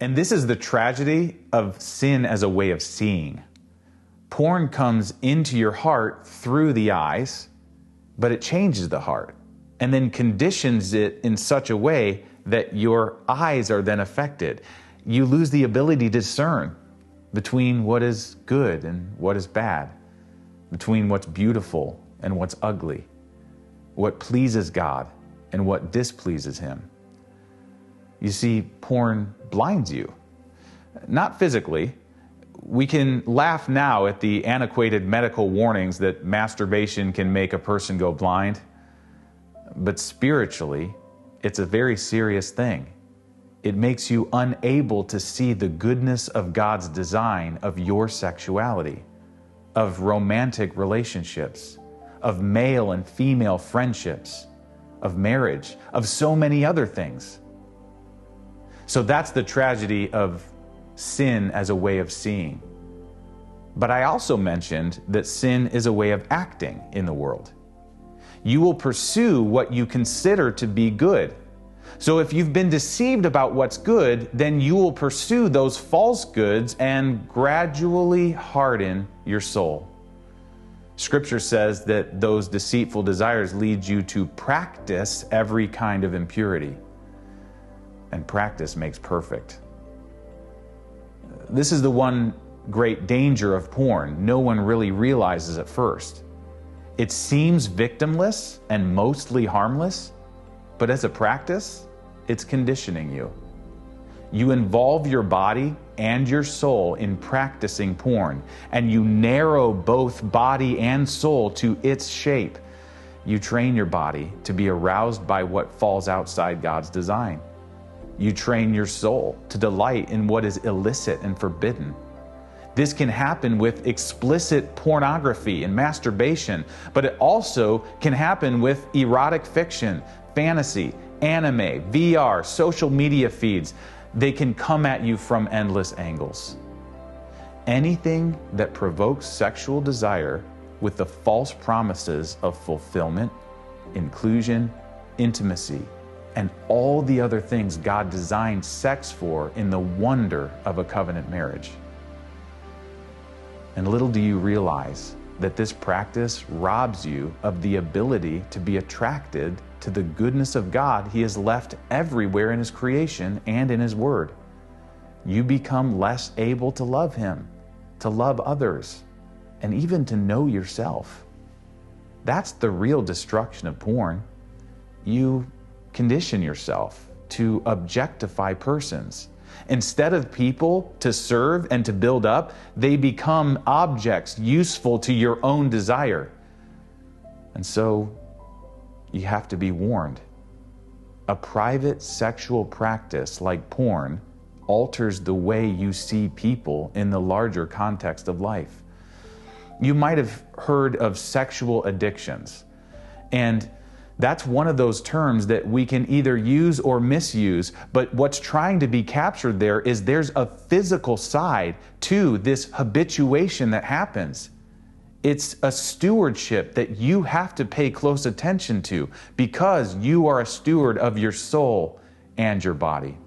And this is the tragedy of sin as a way of seeing. Porn comes into your heart through the eyes, but it changes the heart and then conditions it in such a way that your eyes are then affected. You lose the ability to discern between what is good and what is bad, between what's beautiful and what's ugly, what pleases God and what displeases Him. You see, porn blinds you. Not physically. We can laugh now at the antiquated medical warnings that masturbation can make a person go blind, but spiritually, it's a very serious thing. It makes you unable to see the goodness of God's design of your sexuality, of romantic relationships, of male and female friendships, of marriage, of so many other things. So that's the tragedy of sin as a way of seeing. But I also mentioned that sin is a way of acting in the world. You will pursue what you consider to be good. So if you've been deceived about what's good, then you will pursue those false goods and gradually harden your soul. Scripture says that those deceitful desires lead you to practice every kind of impurity. And practice makes perfect. This is the one great danger of porn. No one really realizes at first. It seems victimless and mostly harmless, but as a practice, it's conditioning you. You involve your body and your soul in practicing porn, and you narrow both body and soul to its shape. You train your body to be aroused by what falls outside God's design. You train your soul to delight in what is illicit and forbidden. This can happen with explicit pornography and masturbation, but it also can happen with erotic fiction, fantasy, anime, VR, social media feeds. They can come at you from endless angles. Anything that provokes sexual desire with the false promises of fulfillment, inclusion, intimacy, and all the other things God designed sex for in the wonder of a covenant marriage. And little do you realize that this practice robs you of the ability to be attracted to the goodness of God He has left everywhere in His creation and in His Word. You become less able to love Him, to love others, and even to know yourself. That's the real destruction of porn. You condition yourself to objectify persons. Instead of people to serve and to build up, they become objects useful to your own desire. And so you have to be warned. A private sexual practice like porn alters the way you see people in the larger context of life. You might have heard of sexual addictions, and that's one of those terms that we can either use or misuse, but what's trying to be captured there is there's a physical side to this habituation that happens. It's a stewardship that you have to pay close attention to because you are a steward of your soul and your body.